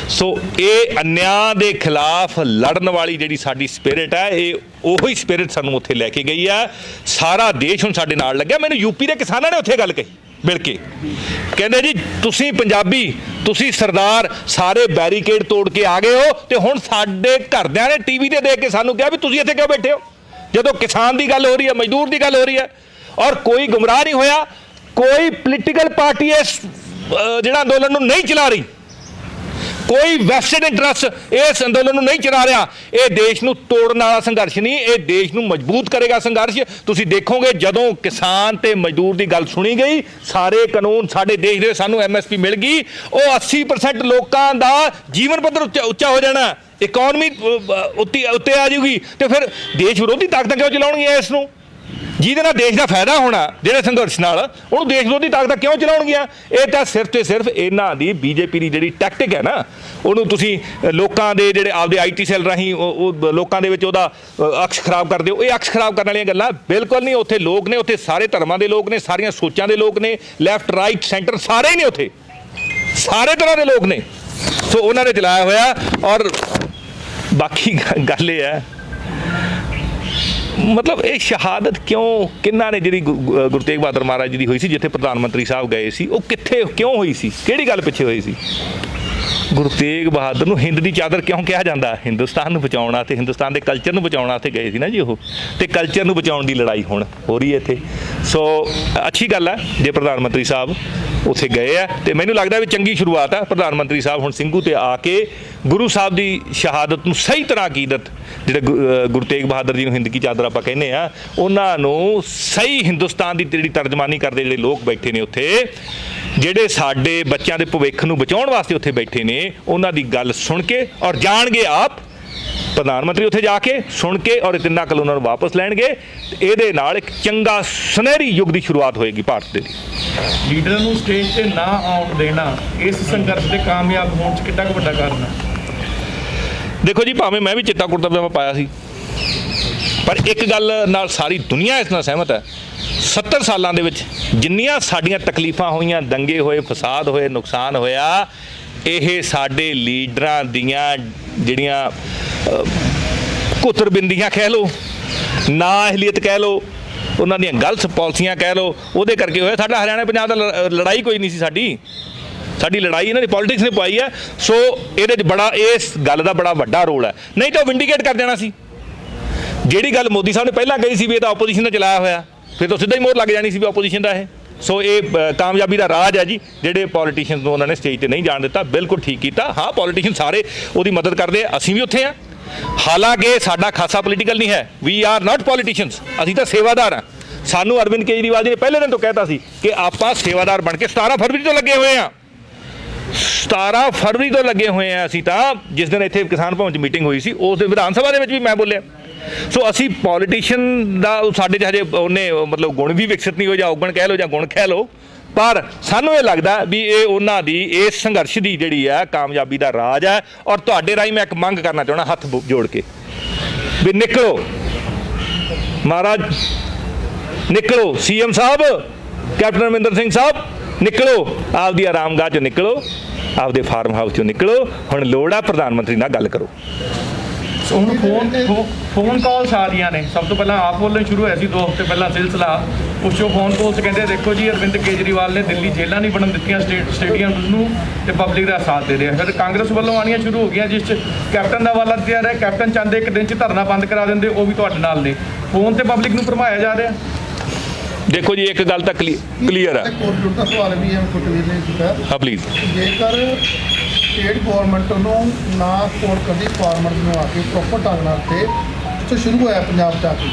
ਸੋ ਇਹ ਅਨਿਆਂ ਦੇ ਖਿਲਾਫ ਲੜਨ ਵਾਲੀ ਜਿਹੜੀ ਸਾਡੀ ਸਪਿਰਿਟ ਹੈ, ਇਹ ਉਹੀ ਸਪਿਰਿਟ ਸਾਨੂੰ ਉੱਥੇ ਲੈ ਕੇ ਗਈ ਹੈ। ਸਾਰਾ ਦੇਸ਼ ਹੁਣ ਸਾਡੇ ਨਾਲ ਲੱਗਿਆ। ਮੈਨੂੰ UP ਦੇ ਕਿਸਾਨਾਂ ਨੇ ਉੱਥੇ ਗੱਲ ਕਹੀ, ਮਿਲ ਕੇ ਕਹਿੰਦੇ ਜੀ ਤੁਸੀਂ ਪੰਜਾਬੀ, ਤੁਸੀਂ ਸਰਦਾਰ ਸਾਰੇ ਬੈਰੀਕੇਡ ਤੋੜ ਕੇ ਆ ਗਏ ਹੋ ਤੇ ਹੁਣ ਸਾਡੇ ਘਰਦਿਆਂ ਨੇ ਟੀਵੀ ਤੇ ਦੇਖ ਕੇ ਸਾਨੂੰ ਕਿਹਾ ਵੀ ਤੁਸੀਂ ਇੱਥੇ ਕਿਉਂ ਬੈਠੇ ਹੋ, ਜਦੋਂ ਕਿਸਾਨ ਦੀ ਗੱਲ ਹੋ ਰਹੀ ਹੈ, ਮਜ਼ਦੂਰ ਦੀ ਗੱਲ ਹੋ ਰਹੀ ਹੈ। ਔਰ ਕੋਈ ਗੁੰਮਰਾਹ ਨਹੀਂ ਹੋਇਆ, ਕੋਈ ਪੋਲੀਟੀਕਲ ਪਾਰਟੀ ਇਸ ਜਿਹੜਾ ਅੰਦੋਲਨ ਨੂੰ ਨਹੀਂ ਚਲਾ ਰਹੀ, ਕੋਈ ਵੈਸਟਡ ਇੰਟਰਸਟ ਇਸ ਅੰਦੋਲਨ ਨੂੰ ਨਹੀਂ ਚਲਾ ਰਿਹਾ। ਇਹ ਦੇਸ਼ ਨੂੰ ਤੋੜਨ ਵਾਲਾ ਸੰਘਰਸ਼ ਨਹੀਂ, ਇਹ ਦੇਸ਼ ਨੂੰ ਮਜ਼ਬੂਤ ਕਰੇਗਾ ਸੰਘਰਸ਼। ਤੁਸੀਂ ਦੇਖੋਗੇ ਜਦੋਂ ਕਿਸਾਨ ਤੇ ਮਜ਼ਦੂਰ ਦੀ ਗੱਲ ਸੁਣੀ ਗਈ, ਸਾਰੇ ਕਾਨੂੰਨ ਸਾਡੇ ਦੇਸ਼ ਦੇ, ਸਾਨੂੰ MSP ਮਿਲ ਗਈ, ਉਹ 80% ਲੋਕਾਂ ਦਾ ਜੀਵਨ ਪੱਧਰ ਉੱਚਾ ਹੋ ਜਾਣਾ, ਇਕਨੋਮੀ ਉੱਤੇ ਆ ਜਾਊਗੀ। ਤੇ ਫਿਰ ਦੇਸ਼ ਵਿਰੋਧੀ ਤਾਕਤਾਂ ਕਿਉਂ ਚਲਾਉਣਗੀਆਂ ਇਸ ਨੂੰ, ਜਿਹਦੇ ਨਾਲ ਦੇਸ਼ ਦਾ ਫਾਇਦਾ ਹੋਣਾ, ਜਿਹੜੇ ਸੰਘਰਸ਼ ਨਾਲ, ਉਹਨੂੰ ਦੇਸ਼ ਵਿਰੋਧੀ ਤਾਕਤਾਂ ਕਿਉਂ ਚਲਾਉਣਗੀਆਂ? ਇਹ ਤਾਂ ਸਿਰਫ ਤੇ ਸਿਰਫ ਇਹਨਾਂ ਦੀ BJP ਦੀ ਜਿਹੜੀ ਟੈਕਟਿਕ ਹੈ ਨਾ, ਉਹਨੂੰ ਤੁਸੀਂ ਲੋਕਾਂ ਦੇ ਜਿਹੜੇ ਆਪਦੇ IT ਸੈੱਲ ਰਾਹੀਂ ਉਹ ਲੋਕਾਂ ਦੇ ਵਿੱਚ ਉਹਦਾ ਅਕਸ਼ ਖਰਾਬ ਕਰਦੇ ਹੋ। ਇਹ ਅਕਸ਼ ਖਰਾਬ ਕਰਨ ਵਾਲੀਆਂ ਗੱਲਾਂ ਬਿਲਕੁਲ ਨਹੀਂ। ਉੱਥੇ ਲੋਕ ਨੇ, ਉੱਥੇ ਸਾਰੇ ਧਰਮਾਂ ਦੇ ਲੋਕ ਨੇ, ਸਾਰੀਆਂ ਸੋਚਾਂ ਦੇ ਲੋਕ ਨੇ, ਲੈਫਟ ਰਾਈਟ ਸੈਂਟਰ ਸਾਰੇ ਹੀ ਨੇ, ਉੱਥੇ ਸਾਰੇ ਤਰ੍ਹਾਂ ਦੇ ਲੋਕ ਨੇ। ਸੋ ਉਹਨਾਂ ਨੇ ਚਲਾਇਆ ਹੋਇਆ। ਔਰ ਬਾਕੀ ਗੱਲ ਇਹ ਹੈ, ਮਤਲਬ ਇਹ ਸ਼ਹਾਦਤ ਕਿਉਂ, ਕਿਹਨਾਂ ਨੇ, ਜਿਹੜੀ ਗੁਰੂ ਤੇਗ ਬਹਾਦਰ ਮਹਾਰਾਜ ਜੀ ਦੀ ਹੋਈ ਸੀ, ਜਿੱਥੇ ਪ੍ਰਧਾਨ ਮੰਤਰੀ ਸਾਹਿਬ ਗਏ ਸੀ, ਉਹ ਕਿੱਥੇ ਕਿਉਂ ਹੋਈ ਸੀ, ਕਿਹੜੀ ਗੱਲ ਪਿੱਛੇ ਹੋਈ ਸੀ? ਗੁਰੂ ਤੇਗ ਬਹਾਦਰ ਨੂੰ ਹਿੰਦ ਦੀ ਚਾਦਰ ਕਿਉਂ ਕਿਹਾ ਜਾਂਦਾ? ਹਿੰਦੁਸਤਾਨ ਨੂੰ ਬਚਾਉਣਾ ਤੇ ਹਿੰਦੁਸਤਾਨ ਦੇ ਕਲਚਰ ਨੂੰ ਬਚਾਉਣਾ ਤੇ ਗਏ ਸੀ ਨਾ ਜੀ ਉਹ, ਤੇ ਕਲਚਰ ਨੂੰ ਬਚਾਉਣ ਦੀ ਲੜਾਈ ਹੁਣ ਹੋ ਰਹੀ ਹੈ ਇੱਥੇ। ਸੋ ਅੱਛੀ ਗੱਲ ਹੈ ਜੇ ਪ੍ਰਧਾਨ ਮੰਤਰੀ ਸਾਹਿਬ ਉੱਥੇ ਗਏ ਆ, ਤੇ ਮੈਨੂੰ ਲੱਗਦਾ ਵੀ ਚੰਗੀ ਸ਼ੁਰੂਆਤ ਹੈ। ਪ੍ਰਧਾਨ ਮੰਤਰੀ ਸਾਹਿਬ ਹੁਣ ਸਿੰਘੂ ਤੇ ਆ ਕੇ ਗੁਰੂ ਸਾਹਿਬ ਦੀ ਸ਼ਹਾਦਤ ਨੂੰ ਸਹੀ ਤਰ੍ਹਾਂ ਅਕੀਦਤ, ਜਿਹੜੇ ਗੁਰੂ ਤੇਗ ਬਹਾਦਰ ਜੀ ਨੂੰ ਹਿੰਦ ਕੀ ਚਾਦਰ ਆਪਾਂ ਕਹਿੰਦੇ ਆ, ਉਹਨਾਂ ਨੂੰ ਸਹੀ ਹਿੰਦੁਸਤਾਨ ਦੀ ਜਿਹੜੀ ਤਰਜਮਾਨੀ ਕਰਦੇ ਜਿਹੜੇ ਲੋਕ ਬੈਠੇ ਨੇ ਉੱਥੇ, ਜਿਹੜੇ ਸਾਡੇ ਬੱਚਿਆਂ ਦੇ ਭਵਿੱਖ ਨੂੰ ਬਚਾਉਣ ਵਾਸਤੇ ਉੱਥੇ ਬੈਠੇ ਨੇ, ਉਹਨਾਂ ਦੀ ਗੱਲ ਸੁਣ ਕੇ ਔਰ ਜਾਣਗੇ ਆਪ ਪ੍ਰਧਾਨ ਮੰਤਰੀ ਉੱਥੇ ਜਾ ਕੇ ਸੁਣ ਕੇ ਔਰ ਤਿੰਨਾਂ ਕਾਨੂੰਨਾਂ ਨੂੰ ਵਾਪਸ ਲੈਣਗੇ। ਇਹਦੇ ਨਾਲ ਇੱਕ ਚੰਗਾ ਸੁਨਹਿਰੀ ਯੁੱਗ ਦੀ ਸ਼ੁਰੂਆਤ ਹੋਏਗੀ ਭਾਰਤ ਦੇ ਲਈ। ਲੀਡਰ ਨੂੰ ਸਟੇਜ ਤੇ ਨਾ ਆਉਣ ਦੇਣਾ ਇਸ ਸੰਘਰਸ਼ ਦੇ ਕਾਮਯਾਬ ਹੋਣ 'ਚ ਕਿੰਨਾ ਕੁ ਵੱਡਾ ਕਾਰਨ ਹੈ? ਦੇਖੋ ਜੀ, ਭਾਵੇਂ ਮੈਂ ਵੀ ਚਿੱਟਾ ਕੁੜਤਾ ਪਜਾਮਾ ਪਾਇਆ ਸੀ, ਪਰ ਇੱਕ ਗੱਲ ਨਾਲ ਸਾਰੀ ਦੁਨੀਆ ਇਸ ਨਾਲ ਸਹਿਮਤ ਹੈ, 70 ਸਾਲਾਂ ਦੇ ਵਿੱਚ ਜਿੰਨੀਆਂ ਸਾਡੀਆਂ ਤਕਲੀਫਾਂ ਹੋਈਆਂ, ਦੰਗੇ ਹੋਏ, ਫਸਾਦ ਹੋਏ, ਨੁਕਸਾਨ ਹੋਇਆ, ਇਹ ਸਾਡੇ ਲੀਡਰਾਂ ਦੀਆਂ ਜਿਹੜੀਆਂ ਕੁਤਰਬਿੰਦੀਆਂ ਕਹਿ ਲਓ, ਨਾ ਅਹਲੀਅਤ ਕਹਿ ਲਓ, ਉਹਨਾਂ ਦੀਆਂ ਗਲਤ ਪਾਲਿਸੀਆਂ ਕਹਿ ਲਓ, ਉਹਦੇ ਕਰਕੇ ਹੋਇਆ। ਸਾਡਾ ਹਰਿਆਣਾ ਪੰਜਾਬ ਦਾ ਲੜਾਈ ਕੋਈ ਨਹੀਂ ਸੀ, ਸਾਡੀ ਲੜਾਈ ਇਹਨਾਂ ਦੀ ਪੋਲਿਟਿਕਸ ਨੇ ਪਾਈ ਹੈ। ਸੋ ਇਹਦੇ 'ਚ ਬੜਾ, ਇਸ ਗੱਲ ਦਾ ਬੜਾ ਵੱਡਾ ਰੋਲ ਹੈ। ਨਹੀਂ ਤਾਂ ਵਿੰਡੀਕੇਟ ਕਰ ਦੇਣਾ ਸੀ। ਜਿਹੜੀ ਗੱਲ ਮੋਦੀ ਸਾਹਿਬ ਨੇ ਪਹਿਲਾਂ ਕਹੀ ਸੀ ਵੀ ਇਹ ਤਾਂ ਆਪੋਜੀਸ਼ਨ ਦਾ ਚਲਾਇਆ ਹੋਇਆ, ਫਿਰ ਤਾਂ ਸਿੱਧਾ ਹੀ ਮੋਹਰ ਲੱਗ ਜਾਣੀ ਸੀ ਵੀ ਆਪੋਜੀਸ਼ਨ ਦਾ ਇਹ। ਸੋ ਇਹ ਕਾਮਯਾਬੀ ਦਾ ਰਾਜ ਹੈ ਜੀ, ਜਿਹੜੇ ਪੋਲੀਟੀਸ਼ੀਅਨਸ ਨੂੰ ਉਹਨਾਂ ਨੇ ਸਟੇਜ ਤੇ ਨਹੀਂ ਜਾਣ ਦਿੱਤਾ। ਬਿਲਕੁਲ ਠੀਕ ਕੀਤਾ। ਹਾਂ, ਪੋਲੀਟੀਸ਼ੀਅਨ ਸਾਰੇ ਉਹਦੀ ਮਦਦ ਕਰਦੇ ਆ, ਅਸੀਂ ਵੀ ਉੱਥੇ ਹਾਂ। ਹਾਲਾਂਕਿ ਸਾਡਾ ਖਾਸਾ ਪੋਲੀਟੀਕਲ ਨਹੀਂ ਹੈ, ਵੀ ਆਰ ਨਾਟ ਪੋਲੀਟੀਸ਼ੀਅਨਸ, ਅਸੀਂ ਤਾਂ ਸੇਵਾਦਾਰ ਹਾਂ। ਸਾਨੂੰ ਅਰਵਿੰਦ ਕੇਜਰੀਵਾਲ ਜੀ ਨੇ ਪਹਿਲੇ ਦਿਨ ਤੋਂ ਕਹਿਤਾ ਸੀ ਕਿ ਆਪਾਂ ਸੇਵਾਦਾਰ ਬਣ ਕੇ 17 ਫਰਵਰੀ ਤੋਂ ਲੱਗੇ ਹੋਏ ਹਾਂ। 17 ਫਰਵਰੀ ਤੋਂ ਲੱਗੇ ਹੋਏ ਆ ਅਸੀਂ ਤਾਂ। ਜਿਸ ਦਿਨ ਇੱਥੇ ਕਿਸਾਨ ਭਵਨ 'ਚ ਮੀਟਿੰਗ ਹੋਈ ਸੀ, ਉਸ ਦਿਨ ਵਿਧਾਨ ਸਭਾ ਦੇ ਵਿੱਚ ਵੀ ਮੈਂ ਬੋਲਿਆ। ਸੋ ਅਸੀਂ ਪੋਲੀਟੀਸ਼ੀਅਨ ਦਾ ਸਾਡੇ 'ਚ ਹਜੇ ਉਹਨੇ ਮਤਲਬ ਗੁਣ ਵੀ ਵਿਕਸਿਤ ਨਹੀਂ ਹੋ, ਜਾਂ ਔਗਣ ਕਹਿ ਲਓ ਜਾਂ ਗੁਣ ਕਹਿ ਲਓ, ਪਰ ਸਾਨੂੰ ਇਹ ਲੱਗਦਾ ਵੀ ਇਹ ਉਹਨਾਂ ਦੀ ਇਸ ਸੰਘਰਸ਼ ਦੀ ਜਿਹੜੀ ਹੈ ਕਾਮਯਾਬੀ ਦਾ ਰਾਜ ਹੈ। ਔਰ ਤੁਹਾਡੇ ਰਾਹੀਂ ਮੈਂ ਇੱਕ ਮੰਗ ਕਰਨਾ ਚਾਹੁੰਦਾ ਹੱਥ ਜੋੜ ਕੇ, ਵੀ ਨਿਕਲੋ ਮਹਾਰਾਜ, ਨਿਕਲੋ CM ਸਾਹਿਬ, ਕੈਪਟਨ ਅਮਰਿੰਦਰ ਸਿੰਘ ਸਾਹਿਬ, ਨਿਕਲੋ ਆਪਦੀ ਆਰਾਮਗਾਹ 'ਚੋਂ, ਨਿਕਲੋ ਆਪਦੇ ਫਾਰਮ ਹਾਊਸ 'ਚੋਂ, ਨਿਕਲੋ। ਹੁਣ ਲੋੜ ਆ ਪ੍ਰਧਾਨ ਮੰਤਰੀ ਨਾਲ ਗੱਲ ਕਰੋ। ਸੋ ਹੁਣ ਫੋਨ ਕਾਲਸ ਆ ਰਹੀਆਂ ਨੇ। ਸਭ ਤੋਂ ਪਹਿਲਾਂ ਆਪ ਬੋਲਣ ਸ਼ੁਰੂ ਹੋਇਆ ਸੀ 2 ਹਫ਼ਤੇ ਪਹਿਲਾਂ ਸਿਲਸਿਲਾ, ਉਸ ਚੋਂ ਫੋਨ ਕਾਲਸ ਕਹਿੰਦੇ ਦੇਖੋ ਜੀ ਅਰਵਿੰਦ ਕੇਜਰੀਵਾਲ ਨੇ ਦਿੱਲੀ ਜੇਲ੍ਹਾਂ ਨਹੀਂ ਬਣਨ ਦਿੱਤੀਆਂ ਸਟੇਡੀਅਮ ਨੂੰ, ਤੇ ਪਬਲਿਕ ਦਾ ਸਾਥ ਦੇ ਰਿਹਾ। ਫਿਰ ਕਾਂਗਰਸ ਵੱਲੋਂ ਆਉਣੀਆਂ ਸ਼ੁਰੂ ਹੋ ਗਈਆਂ, ਜਿਸ 'ਚ ਕੈਪਟਨ ਦਾ ਵਾਲਾ ਦਿੱਤਾ ਰਿਹਾ। ਕੈਪਟਨ ਚਾਹੁੰਦੇ ਇੱਕ ਦਿਨ 'ਚ ਧਰਨਾ ਬੰਦ ਕਰਾ ਦਿੰਦੇ, ਉਹ ਵੀ ਤੁਹਾਡੇ ਨਾਲ ਨੇ। ਫੋਨ ਤੇ ਪਬਲਿਕ ਨੂੰ ਭਰਮਾਇਆ ਜਾ ਰਿਹਾ। ਦੇਖੋ ਜੀ, ਇੱਕ ਗੱਲ ਤਾਂ ਕਲੀਅਰ ਹੈ। ਦਾ ਸਵਾਲ ਵੀ ਹੈ ਕੁਟਵੀਰ ਨੇ ਕੀਤਾ। ਹਾਂ ਪਲੀਜ਼। ਜੇਕਰ ਸਟੇਟ ਗੌਰਮੈਂਟ ਨੂੰ ਨਾ ਸਪੋਰਟ ਕਰਦੀ ਫਾਰਮਰਸ ਨੂੰ ਆ ਕੇ ਪ੍ਰੋਪਰ ਢੰਗ ਨਾਲ, ਤੇ ਜਿੱਥੋਂ ਸ਼ੁਰੂ ਹੋਇਆ ਪੰਜਾਬ 'ਚ ਆ ਕੇ,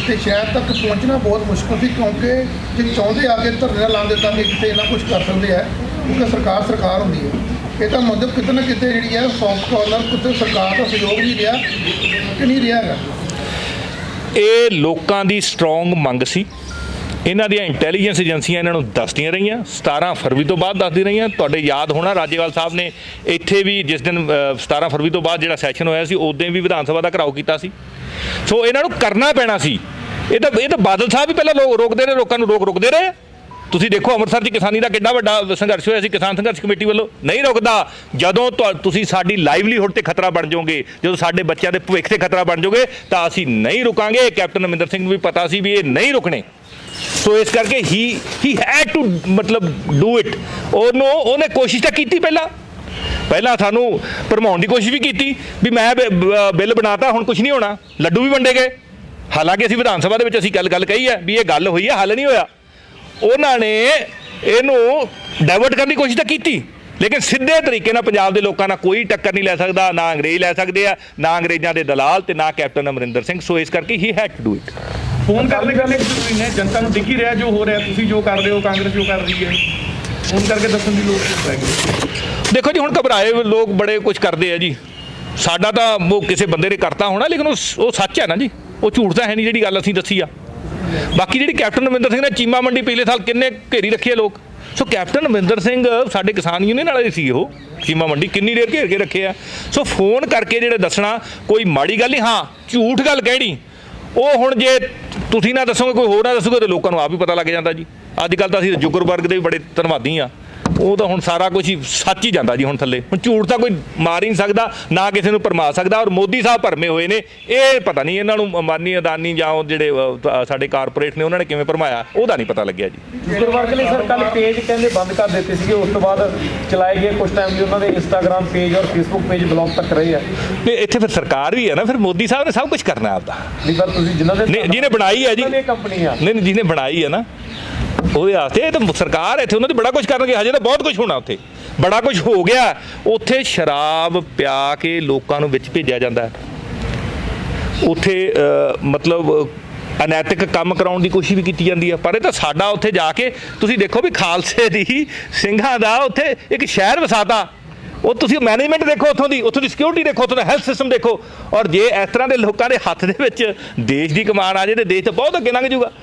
ਤੇ ਸ਼ਹਿਰ ਤੱਕ ਪਹੁੰਚਣਾ ਬਹੁਤ ਮੁਸ਼ਕਲ ਸੀ, ਕਿਉਂਕਿ ਜੇ ਚਾਹੁੰਦੇ ਆ ਕੇ ਧਰਨੇ ਲਾਉਂਦੇ ਤਾਂ ਕਿ ਕਿਤੇ ਇਹਨਾਂ ਕੁਝ ਕਰ ਸਕਦੇ ਆ, ਕਿਉਂਕਿ ਸਰਕਾਰ ਹੁੰਦੀ ਹੈ। ਇਹ ਤਾਂ ਮਤਲਬ ਕਿਤੇ ਨਾ ਕਿਤੇ ਜਿਹੜੀ ਹੈ ਸੌਫਟ ਕਾਰਨਰ, ਕਿਤੇ ਸਰਕਾਰ ਦਾ ਸਹਿਯੋਗ ਨਹੀਂ ਰਿਹਾ ਕਿ ਨਹੀਂ ਰਿਹਾ ਹੈਗਾ। ਇਹ ਲੋਕਾਂ ਦੀ ਸਟਰੋਂਗ ਮੰਗ ਸੀ। ਇਹਨਾਂ ਦੀਆਂ ਇੰਟੈਲੀਜੈਂਸ ਏਜੰਸੀਆਂ ਇਹਨਾਂ ਨੂੰ ਦੱਸਦੀਆਂ ਰਹੀਆਂ, 17 ਫਰਵਰੀ ਤੋਂ ਬਾਅਦ ਦੱਸਦੀ ਰਹੀਆਂ। ਤੁਹਾਡੇ ਯਾਦ ਹੋਣਾ ਰਾਜੇਵਾਲ ਸਾਹਿਬ ਨੇ ਇੱਥੇ ਵੀ ਜਿਸ ਦਿਨ 17 ਫਰਵਰੀ ਤੋਂ ਬਾਅਦ ਜਿਹੜਾ ਸੈਸ਼ਨ ਹੋਇਆ ਸੀ, ਉਦੋਂ ਵੀ ਵਿਧਾਨ ਸਭਾ ਦਾ ਘਿਰਾਓ ਕੀਤਾ ਸੀ। ਸੋ ਇਹਨਾਂ ਨੂੰ ਕਰਨਾ ਪੈਣਾ ਸੀ। ਇਹ ਤਾਂ ਬਾਦਲ ਸਾਹਿਬ ਵੀ ਪਹਿਲਾਂ ਰੋਕਦੇ ਰਹੇ, ਲੋਕਾਂ ਨੂੰ ਰੋਕਦੇ ਰਹੇ। ਤੁਸੀਂ ਦੇਖੋ ਅੰਮ੍ਰਿਤਸਰ 'ਚ ਕਿਸਾਨੀ ਦਾ ਕਿੰਨਾ ਵੱਡਾ ਸੰਘਰਸ਼ ਹੋਇਆ ਸੀ ਕਿਸਾਨ ਸੰਘਰਸ਼ ਕਮੇਟੀ ਵੱਲੋਂ। ਨਹੀਂ ਰੁਕਦਾ। ਜਦੋਂ ਤੁਸੀਂ ਸਾਡੀ ਲਾਈਵਲੀਹੁੱਡ ਤੇ ਖਤਰਾ ਬਣ ਜਾਓਗੇ, ਜਦੋਂ ਸਾਡੇ ਬੱਚਿਆਂ ਦੇ ਭਵਿੱਖ ਤੇ ਖਤਰਾ ਬਣ ਜਾਓਗੇ, ਤਾਂ ਅਸੀਂ ਨਹੀਂ ਰੁਕਾਂਗੇ। ਕੈਪਟਨ ਅਮਰਿੰਦਰ ਸਿੰਘ ਨੂੰ ਵੀ ਪਤਾ ਸੀ ਵੀ ਇਹ ਨਹੀਂ ਰੁਕਣੇ। ਸੋ ਇਸ ਕਰਕੇ ਹੀ ਹੈਡ ਟੂ ਮਤਲਬ ਡੂ ਇਟ। ਉਹਨੇ ਕੋਸ਼ਿਸ਼ ਤਾਂ ਕੀਤੀ ਪਹਿਲਾਂ ਸਾਨੂੰ ਭਰਮਾਉਣ ਦੀ ਕੋਸ਼ਿਸ਼ ਵੀ ਕੀਤੀ ਵੀ ਮੈਂ ਬਿੱਲ ਬਣਾਤਾ ਹੁਣ ਕੁਝ ਨਹੀਂ ਹੋਣਾ, ਲੱਡੂ ਵੀ ਵੰਡੇ ਗਏ। ਹਾਲਾਂਕਿ ਅਸੀਂ ਵਿਧਾਨ ਸਭਾ ਦੇ ਵਿੱਚ ਅਸੀਂ ਗੱਲ ਕਹੀ ਹੈ ਵੀ ਇਹ ਗੱਲ ਹੋਈ ਹੈ, ਹੱਲ ਨਹੀਂ ਹੋਇਆ। ਉਹਨਾਂ ਨੇ ਇਹਨੂੰ ਡਾਇਵਰਟ ਕਰਨ ਦੀ ਕੋਸ਼ਿਸ਼ ਤਾਂ ਕੀਤੀ, ਲੇਕਿਨ ਸਿੱਧੇ ਤਰੀਕੇ ਨਾਲ ਪੰਜਾਬ ਦੇ ਲੋਕਾਂ ਨਾਲ ਕੋਈ ਟੱਕਰ ਨਹੀਂ ਲੈ ਸਕਦਾ, ਨਾ ਅੰਗਰੇਜ਼ ਲੈ ਸਕਦੇ ਆ, ਨਾ ਅੰਗਰੇਜ਼ਾਂ ਦੇ ਦਲਾਲ ਤੇ ਨਾ ਕੈਪਟਨ ਅਮਰਿੰਦਰ ਸਿੰਘ। ਸੋ ਇਸ ਕਰਕੇ ਹੀ had to do it. Phone ਕਰਨੇ ਜ਼ਰੂਰੀ ਨੇ, ਜਨਤਾ ਨੂੰ ਦਿਖ ਹੀ ਰਿਹਾ ਜੋ ਹੋ ਰਿਹਾ, ਤੁਸੀਂ ਜੋ ਕਰ ਰਹੇ ਹੋ, ਕਾਂਗਰਸ ਜੋ ਕਰ ਰਹੀ ਹੈ, ਫੋਨ ਕਰਕੇ ਦੱਸਣ ਦੀ ਲੋੜ ਪੈ ਗਈ। ਦੇਖੋ ਜੀ, ਹੁਣ ਘਬਰਾਏ ਲੋਕ ਬੜੇ ਕੁਝ ਕਰਦੇ ਆ ਜੀ। ਸਾਡਾ ਤਾਂ ਉਹ ਕਿਸੇ ਬੰਦੇ ਨੇ ਕਰਤਾ ਹੋਣਾ, ਲੇਕਿਨ ਉਹ ਸੱਚ ਹੈ ਨਾ ਜੀ, ਉਹ ਝੂਠ ਤਾਂ ਹੈ ਨਹੀਂ ਜਿਹੜੀ ਗੱਲ ਅਸੀਂ ਦੱਸੀ ਆ। ਬਾਕੀ ਜਿਹੜੀ ਕੈਪਟਨ ਅਮਰਿੰਦਰ ਸਿੰਘ ਨੇ ਚੀਮਾ ਮੰਡੀ ਪਿਛਲੇ ਸਾਲ ਕਿੰਨੇ ਘੇਰੀ ਰੱਖੀ ਹੈ ਲੋਕ। ਸੋ ਕੈਪਟਨ ਅਮਰਿੰਦਰ ਸਿੰਘ ਸਾਡੇ ਕਿਸਾਨ ਯੂਨੀਅਨ ਵਾਲੇ ਸੀ, ਉਹ ਚੀਮਾ ਮੰਡੀ ਕਿੰਨੀ ਦੇਰ ਘੇਰ ਕੇ ਰੱਖੇ ਆ। ਸੋ ਫੋਨ ਕਰਕੇ ਜਿਹੜੇ ਦੱਸਣਾ ਕੋਈ ਮਾੜੀ ਗੱਲ ਨਹੀਂ, ਹਾਂ ਝੂਠ ਗੱਲ ਕਹਿਣੀ ਉਹ ਹੁਣ ਜੇ ਤੁਸੀਂ ਨਾ ਦੱਸੋਗੇ ਕੋਈ ਹੋਰ ਨਾ ਦੱਸੋਗੇ ਤਾਂ ਲੋਕਾਂ ਨੂੰ ਆਪ ਹੀ ਪਤਾ ਲੱਗ ਜਾਂਦਾ ਜੀ। ਅੱਜ ਕੱਲ੍ਹ ਤਾਂ ਅਸੀਂ ਜ਼ੁਕਰਬਰਗ ਦੇ ਵੀ ਬੜੇ ਧੰਨਵਾਦੀ ਆ, ਉਹ ਤਾਂ ਹੁਣ ਸਾਰਾ ਕੁਝ ਹੀ ਸੱਚ ਹੀ ਜਾਂਦਾ ਜੀ ਹੁਣ ਥੱਲੇ। ਹੁਣ ਝੂਠ ਤਾਂ ਕੋਈ ਮਾਰ ਹੀ ਨਹੀਂ ਸਕਦਾ, ਨਾ ਕਿਸੇ ਨੂੰ ਭਰਮਾ ਸਕਦਾ। ਔਰ ਮੋਦੀ ਸਾਹਿਬ ਭਰਮੇ ਹੋਏ ਨੇ, ਇਹ ਪਤਾ ਨਹੀਂ ਇਹਨਾਂ ਨੂੰ ਅੰਬਾਨੀ ਅਦਾਨੀ ਜਾਂ ਉਹ ਜਿਹੜੇ ਸਾਡੇ ਕਾਰਪੋਰੇਟ ਨੇ ਉਹਨਾਂ ਨੇ ਕਿਵੇਂ ਭਰਮਾਇਆ, ਉਹਦਾ ਨਹੀਂ ਪਤਾ ਲੱਗਿਆ ਜੀ। ਜ਼ੁਕਰਬਰਗ ਨੇ ਸਰ ਕੱਲ ਪੇਜ ਕਹਿੰਦੇ ਬੰਦ ਕਰ ਦਿੱਤੇ ਸੀਗੇ, ਉਸ ਤੋਂ ਬਾਅਦ ਚਲਾਏ ਗਏ ਕੁਝ ਟਾਈਮ ਲਈ ਉਹਨਾਂ ਦੇ ਇੰਸਟਾਗ੍ਰਾਮ ਪੇਜ ਔਰ ਫੇਸਬੁੱਕ ਪੇਜ ਬਲੌਕ ਤੱਕ ਰਹੇ ਆ। ਤੇ ਇੱਥੇ ਫਿਰ ਸਰਕਾਰ ਵੀ ਹੈ ਨਾ, ਫਿਰ ਮੋਦੀ ਸਾਹਿਬ ਨੇ ਸਭ ਕੁਝ ਕਰਨਾ ਆਪਦਾ। ਨਹੀਂ ਪਰ ਤੁਸੀਂ ਜਿਨ੍ਹਾਂ ਦੇ ਜਿਹਨੇ ਬਣਾਈ ਹੈ ਜੀ, ਕੰਪਨੀ ਆ ਨਹੀਂ ਜਿਹਨੇ ਬਣਾਈ ਹੈ ਨਾ ਉਹਦੇ ਵਾਸਤੇ ਇਹ ਤਾਂ ਸਰਕਾਰ ਇੱਥੇ ਉਹਨਾਂ ਦੀ ਬੜਾ ਕੁਝ ਕਰਨਗੇ। ਹਜੇ ਤਾਂ ਬਹੁਤ ਕੁਝ ਹੋਣਾ, ਉੱਥੇ ਬੜਾ ਕੁਝ ਹੋ ਗਿਆ। ਉੱਥੇ ਸ਼ਰਾਬ ਪਿਆ ਕੇ ਲੋਕਾਂ ਨੂੰ ਵਿੱਚ ਭੇਜਿਆ ਜਾਂਦਾ, ਉੱਥੇ ਮਤਲਬ ਅਨੈਤਿਕ ਕੰਮ ਕਰਾਉਣ ਦੀ ਕੋਸ਼ਿਸ਼ ਵੀ ਕੀਤੀ ਜਾਂਦੀ ਹੈ। ਪਰ ਇਹ ਤਾਂ ਸਾਡਾ ਉੱਥੇ ਜਾ ਕੇ ਤੁਸੀਂ ਦੇਖੋ ਵੀ ਖਾਲਸੇ ਦੀ ਸਿੰਘਾਂ ਦਾ ਉੱਥੇ ਇੱਕ ਸ਼ਹਿਰ ਵਸਾਤਾ। ਉਹ ਤੁਸੀਂ ਮੈਨੇਜਮੈਂਟ ਦੇਖੋ, ਉੱਥੋਂ ਦੀ ਸਿਕਿਉਰਿਟੀ ਦੇਖੋ, ਉੱਥੋਂ ਦਾ ਹੈਲਥ ਸਿਸਟਮ ਦੇਖੋ। ਔਰ ਜੇ ਇਸ ਤਰ੍ਹਾਂ ਦੇ ਲੋਕਾਂ ਦੇ ਹੱਥ ਦੇ ਵਿੱਚ ਦੇਸ਼ ਦੀ ਕਮਾਨ ਆ ਜੇ ਤੇ ਦੇਸ਼ ਤਾਂ ਬਹੁਤ ਅੱਗੇ ਲੰਘ ਜਾਊਗਾ।